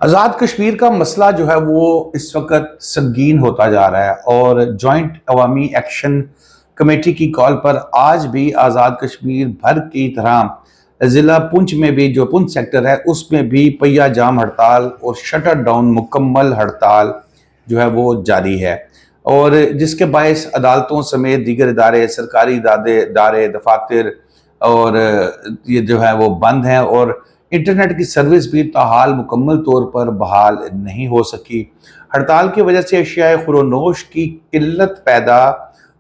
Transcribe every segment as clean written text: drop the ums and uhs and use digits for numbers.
آزاد کشمیر کا مسئلہ جو ہے وہ اس وقت سنگین ہوتا جا رہا ہے اور جوائنٹ عوامی ایکشن کمیٹی کی کال پر آج بھی آزاد کشمیر بھر کی طرح ضلع پنچ میں بھی جو پنچ سیکٹر ہے اس میں بھی پہیہ جام ہڑتال اور شٹر ڈاؤن مکمل ہڑتال جو ہے وہ جاری ہے، اور جس کے باعث عدالتوں سمیت دیگر ادارے، سرکاری ادارے، دفاتر اور یہ جو ہے وہ بند ہیں، اور انٹرنیٹ کی سروس بھی تاحال مکمل طور پر بحال نہیں ہو سکی۔ ہڑتال کی وجہ سے اشیاء خورونوش کی قلت پیدا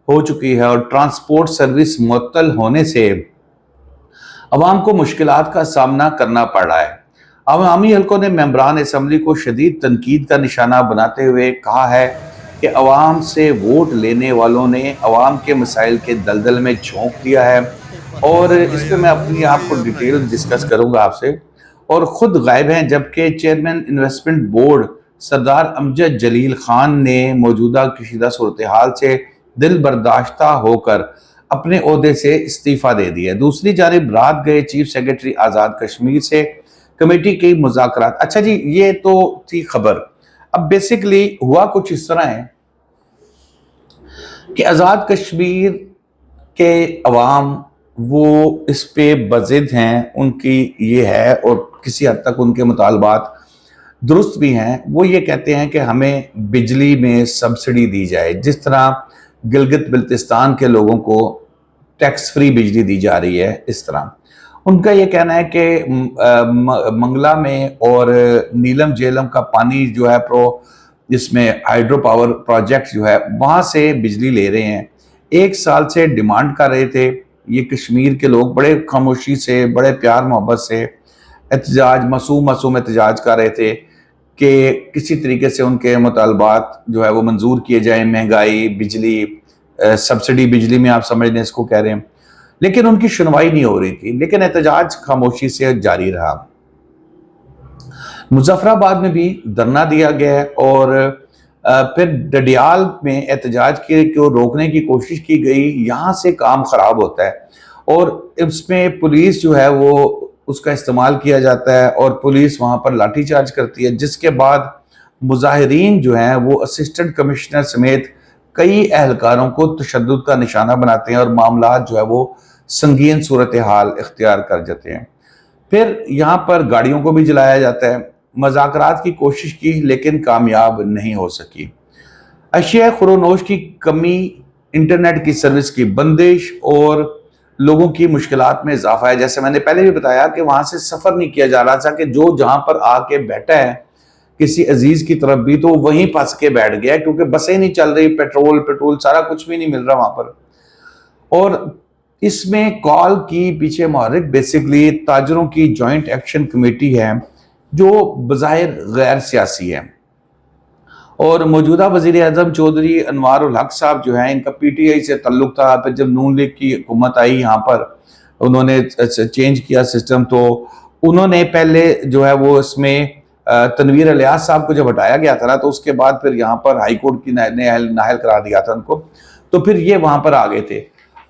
ہو چکی ہے اور ٹرانسپورٹ سروس معطل ہونے سے عوام کو مشکلات کا سامنا کرنا پڑ رہا ہے۔ عوامی حلقوں نے ممبران اسمبلی کو شدید تنقید کا نشانہ بناتے ہوئے کہا ہے کہ عوام سے ووٹ لینے والوں نے عوام کے مسائل کے دلدل میں جھونک دیا ہے، اور اس پہ میں اپنی آپ کو ڈیٹیل ڈسکس کروں گا آپ سے، اور خود غائب ہیں، جبکہ چیئرمین انویسٹمنٹ بورڈ سردار امجد جلیل خان نے موجودہ کشیدہ صورتحال سے دل برداشتہ ہو کر اپنے عہدے سے استعفیٰ دے دیا۔ دوسری جانب رات گئے چیف سیکرٹری آزاد کشمیر سے کمیٹی کی مذاکرات۔ اچھا جی، یہ تو تھی خبر۔ اب بیسیکلی ہوا کچھ اس طرح ہے کہ آزاد کشمیر کے عوام وہ اس پہ بضد ہیں، ان کی یہ ہے، اور کسی حد تک ان کے مطالبات درست بھی ہیں۔ وہ یہ کہتے ہیں کہ ہمیں بجلی میں سبسڈی دی جائے، جس طرح گلگت بلتستان کے لوگوں کو ٹیکس فری بجلی دی جا رہی ہے، اس طرح ان کا یہ کہنا ہے کہ منگلا میں اور نیلم جیلم کا پانی جو ہے جس میں ہائیڈرو پاور پروجیکٹ جو ہے وہاں سے بجلی لے رہے ہیں، 1 سال سے ڈیمانڈ کر رہے تھے۔ یہ کشمیر کے لوگ بڑے خاموشی سے، بڑے پیار محبت سے احتجاج، معصوم احتجاج کر رہے تھے کہ کسی طریقے سے ان کے مطالبات جو ہے وہ منظور کیے جائیں، مہنگائی، بجلی، سبسڈی بجلی میں آپ سمجھ لیں اس کو کہہ رہے ہیں، لیکن ان کی سنوائی نہیں ہو رہی تھی، لیکن احتجاج خاموشی سے جاری رہا۔ مظفر آباد میں بھی دھرنا دیا گیا ہے، اور پھر ڈڈیال میں احتجاج کو روکنے کی کوشش کی گئی۔ یہاں سے کام خراب ہوتا ہے، اور اس میں پولیس جو ہے وہ اس کا استعمال کیا جاتا ہے، اور پولیس وہاں پر لاٹھی چارج کرتی ہے، جس کے بعد مظاہرین جو ہیں وہ اسسٹنٹ کمشنر سمیت کئی اہلکاروں کو تشدد کا نشانہ بناتے ہیں، اور معاملات جو ہے وہ سنگین صورتحال اختیار کر جاتے ہیں۔ پھر یہاں پر گاڑیوں کو بھی جلایا جاتا ہے۔ مذاکرات کی کوشش کی لیکن کامیاب نہیں ہو سکی۔ اشیاء خورونوش کی کمی، انٹرنیٹ کی سروس کی بندش اور لوگوں کی مشکلات میں اضافہ ہے۔ جیسے میں نے پہلے بھی بتایا کہ وہاں سے سفر نہیں کیا جا رہا تھا، کہ جو جہاں پر آ کے بیٹھا ہے کسی عزیز کی طرف بھی تو وہیں پھنس کے بیٹھ گیا، کیونکہ بسیں نہیں چل رہی، پیٹرول سارا کچھ بھی نہیں مل رہا وہاں پر۔ اور اس میں کال کی پیچھے محرک بیسیکلی تاجروں کی جوائنٹ ایکشن کمیٹی ہے، جو بظاہر غیر سیاسی ہے، اور موجودہ وزیر اعظم چودھری انوار الحق صاحب جو ہیں، ان کا پی ٹی آئی سے تعلق تھا۔ پھر جب نون لیگ کی حکومت آئی یہاں پر، انہوں نے چینج کیا سسٹم، تو انہوں نے پہلے جو ہے وہ اس میں تنویر الیاس صاحب کو جب ہٹایا گیا تھا نا، تو اس کے بعد پھر یہاں پر ہائی کورٹ کی نااہل قرار دیا تھا ان کو، تو پھر یہ وہاں پر آگے تھے۔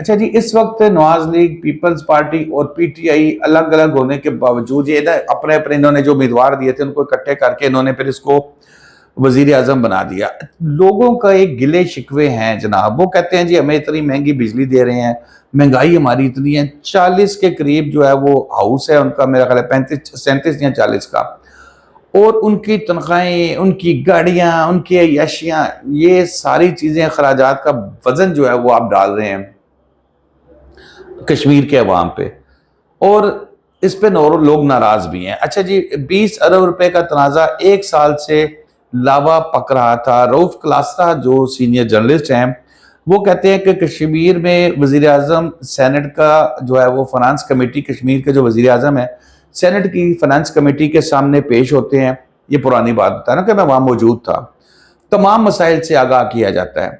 اچھا جی، اس وقت نواز لیگ، پیپلز پارٹی اور پی ٹی آئی الگ الگ ہونے کے باوجود یہ اپنے انہوں نے جو امیدوار دیے تھے ان کو اکٹھے کر کے انہوں نے پھر اس کو وزیر اعظم بنا دیا۔ لوگوں کا ایک گلے شکوے ہیں جناب، وہ کہتے ہیں جی ہمیں اتنی مہنگی بجلی دے رہے ہیں، مہنگائی ہماری اتنی ہے، 40 کے قریب جو ہے وہ ہاؤس ہے ان کا، میرا خیال ہے 37 یا 40 کا، اور ان کی تنخواہیں، ان کی گاڑیاں، ان کی عیاشیاں، یہ ساری چیزیں، اخراجات کا وزن جو ہے وہ آپ ڈال رہے ہیں کشمیر کے عوام پہ، اور اس پہ لوگ ناراض بھی ہیں۔ اچھا جی، 20 ارب روپے کا تنازع 1 سال سے لاوا پک رہا تھا۔ روف کلاسرا جو سینئر جرنلسٹ ہیں، وہ کہتے ہیں کہ کشمیر میں وزیر اعظم سینٹ کا جو ہے وہ فنانس کمیٹی، کشمیر کے جو وزیر اعظم ہے سینٹ کی فنانس کمیٹی کے سامنے پیش ہوتے ہیں۔ یہ پرانی بات بتا نا کہ میں وہاں موجود تھا۔ تمام مسائل سے آگاہ کیا جاتا ہے،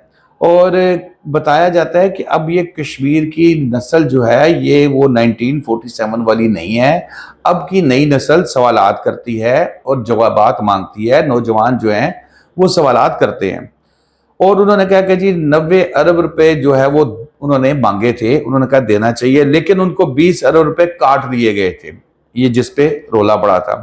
اور بتایا جاتا ہے کہ اب یہ کشمیر کی نسل جو ہے یہ وہ 1947 والی نہیں ہے، اب کی نئی نسل سوالات کرتی ہے اور جوابات مانگتی ہے۔ نوجوان جو ہیں وہ سوالات کرتے ہیں، اور انہوں نے کہا کہ جی 90 ارب روپے جو ہے وہ انہوں نے مانگے تھے، انہوں نے کہا دینا چاہیے، لیکن ان کو 20 ارب روپے کاٹ دیے گئے تھے، یہ جس پہ رولا پڑا تھا۔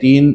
3